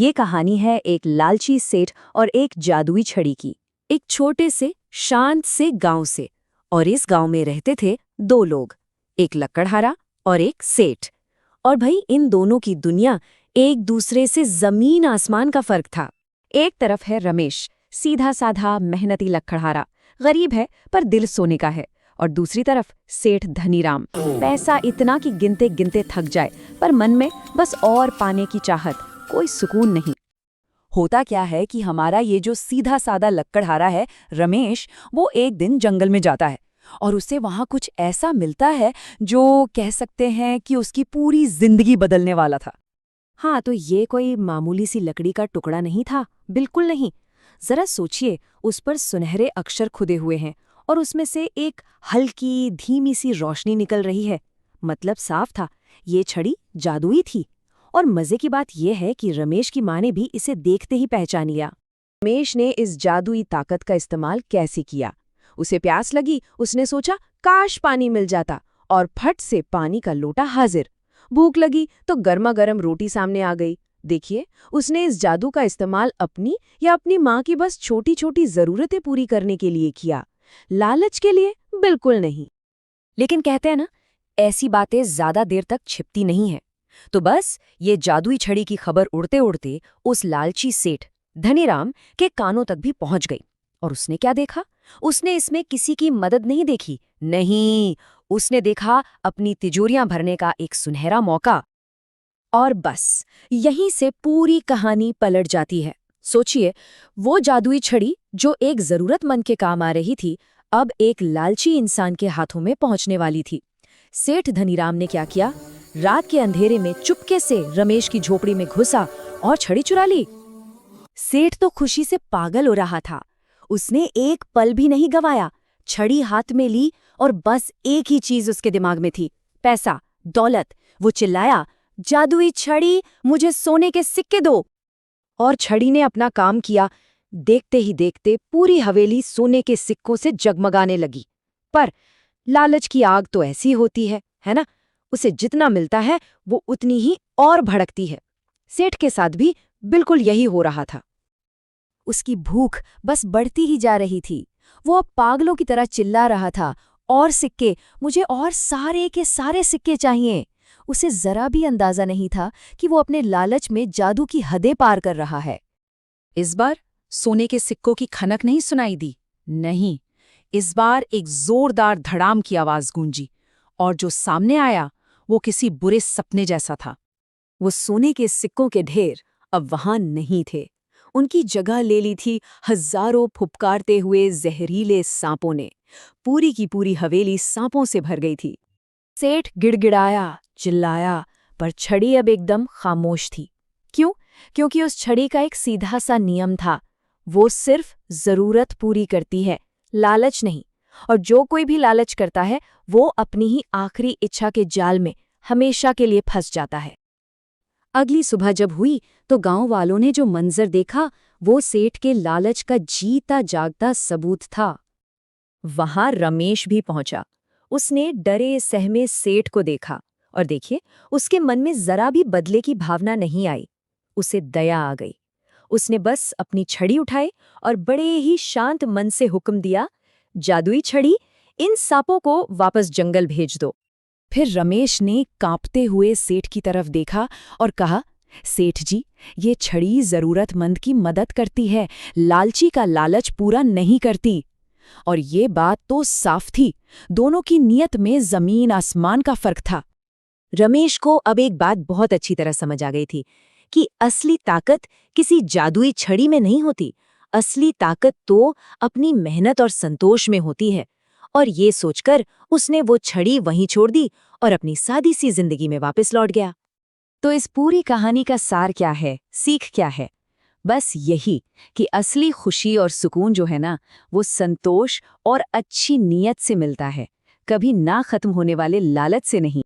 ये कहानी है एक लालची सेठ और एक जादुई छड़ी की। एक छोटे से शांत से गांव से। और इस गांव में रहते थे दो लोग, एक लकड़हारा और एक सेठ। और भाई इन दोनों की दुनिया एक दूसरे से जमीन आसमान का फर्क था। एक तरफ है रमेश, सीधा साधा मेहनती लकड़हारा, गरीब है पर दिल सोने का है। और दूसरी तरफ सेठ धनीराम, पैसा इतना कि गिनते गिनते थक जाए पर मन में बस और पाने की चाहत, कोई सुकून नहीं। होता क्या है कि हमारा ये जो सीधा सादा लकड़हारा है रमेश, वो एक दिन जंगल में जाता है और उसे वहां कुछ ऐसा मिलता है जो कह सकते हैं कि उसकी पूरी जिंदगी बदलने वाला था। हाँ, तो ये कोई मामूली सी लकड़ी का टुकड़ा नहीं था, बिल्कुल नहीं। जरा सोचिए, उस पर सुनहरे अक्षर खुदे हुए हैं और उसमें से एक हल्की धीमी सी रोशनी निकल रही है। मतलब साफ था, ये छड़ी जादुई थी। और मजे की बात यह है कि रमेश की माँ ने भी इसे देखते ही पहचान लिया। रमेश ने इस जादुई ताकत का इस्तेमाल कैसे किया? उसे प्यास लगी, उसने सोचा काश पानी मिल जाता, और फट से पानी का लोटा हाजिर। भूख लगी तो गर्मा गर्म रोटी सामने आ गई। देखिए, उसने इस जादू का इस्तेमाल अपनी या अपनी माँ की बस छोटी छोटी जरूरतें पूरी करने के लिए किया, लालच के लिए बिल्कुल नहीं। लेकिन कहते हैं ना, ऐसी बातें ज्यादा देर तक छिपती नहीं हैं। तो बस ये जादुई छड़ी की खबर उड़ते उड़ते उस लालची सेठ धनीराम के कानों तक भी पहुंच गई। और उसने क्या देखा? उसने इसमें किसी की मदद नहीं देखी, नहीं, उसने देखा अपनी तिजोरियां भरने का एक सुनहरा मौका। और बस यहीं से पूरी कहानी पलट जाती है। सोचिए, वो जादुई छड़ी जो एक जरूरतमंद के काम आ रही थी, अब एक लालची इंसान के हाथों में पहुंचने वाली थी। सेठ धनीराम ने क्या किया? रात के अंधेरे में चुपके से रमेश की झोपड़ी में घुसा और छड़ी चुरा ली। सेठ तो खुशी से पागल हो रहा था। उसने एक पल भी नहीं गंवाया, छड़ी हाथ में ली और बस एक ही चीज उसके दिमाग में थी, पैसा, दौलत। वो चिल्लाया, जादुई छड़ी, मुझे सोने के सिक्के दो। और छड़ी ने अपना काम किया। देखते ही देखते पूरी हवेली सोने के सिक्कों से जगमगाने लगी। पर लालच की आग तो ऐसी होती है ना? उसे जितना मिलता है वो उतनी ही और भड़कती है। सेठ के साथ भी बिल्कुल यही हो रहा था। उसकी भूख बस बढ़ती ही जा रही थी। वो अब पागलों की तरह चिल्ला रहा था, और सिक्के, मुझे और सारे के सारे सिक्के चाहिए। उसे जरा भी अंदाजा नहीं था कि वो अपने लालच में जादू की हदें पार कर रहा है। इस बार सोने के सिक्कों की खनक नहीं सुनाई दी, नहीं, इस बार एक जोरदार धड़ाम की आवाज गूंजी। और जो सामने आया वो किसी बुरे सपने जैसा था। वो सोने के सिक्कों के ढेर अब वहां नहीं थे। उनकी जगह ले ली थी हजारों फुफकारते हुए जहरीले सांपों ने। पूरी की पूरी हवेली सांपों से भर गई थी। सेठ गिड़गिड़ाया, चिल्लाया, पर छड़ी अब एकदम खामोश थी। क्यों? क्योंकि उस छड़ी का एक सीधा सा नियम था, वो सिर्फ जरूरत पूरी करती है, लालच नहीं। और जो कोई भी लालच करता है वो अपनी ही आखिरी इच्छा के जाल में हमेशा के लिए फंस जाता है। अगली सुबह जब हुई तो गांव वालों ने जो मंजर देखा वो सेठ के लालच का जीता जागता सबूत था। वहां रमेश भी पहुंचा। उसने डरे सहमे सेठ को देखा और देखिए, उसके मन में जरा भी बदले की भावना नहीं आई। उसे दया आ गई। उसने बस अपनी छड़ी उठाई और बड़े ही शांत मन से हुक्म दिया, जादुई छड़ी, इन सांपों को वापस जंगल भेज दो। फिर रमेश ने कांपते हुए सेठ की तरफ देखा और कहा, सेठ जी, ये छड़ी जरूरतमंद की मदद करती है, लालची का लालच पूरा नहीं करती। और ये बात तो साफ थी, दोनों की नीयत में जमीन आसमान का फर्क था। रमेश को अब एक बात बहुत अच्छी तरह समझ आ गई थी कि असली ताकत किसी जादुई छड़ी में नहीं होती, असली ताकत तो अपनी मेहनत और संतोष में होती है। और ये सोचकर उसने वो छड़ी वहीं छोड़ दी और अपनी सादी सी जिंदगी में वापस लौट गया। तो इस पूरी कहानी का सार क्या है, सीख क्या है? बस यही कि असली खुशी और सुकून जो है ना, वो संतोष और अच्छी नीयत से मिलता है, कभी ना खत्म होने वाले लालच से नहीं।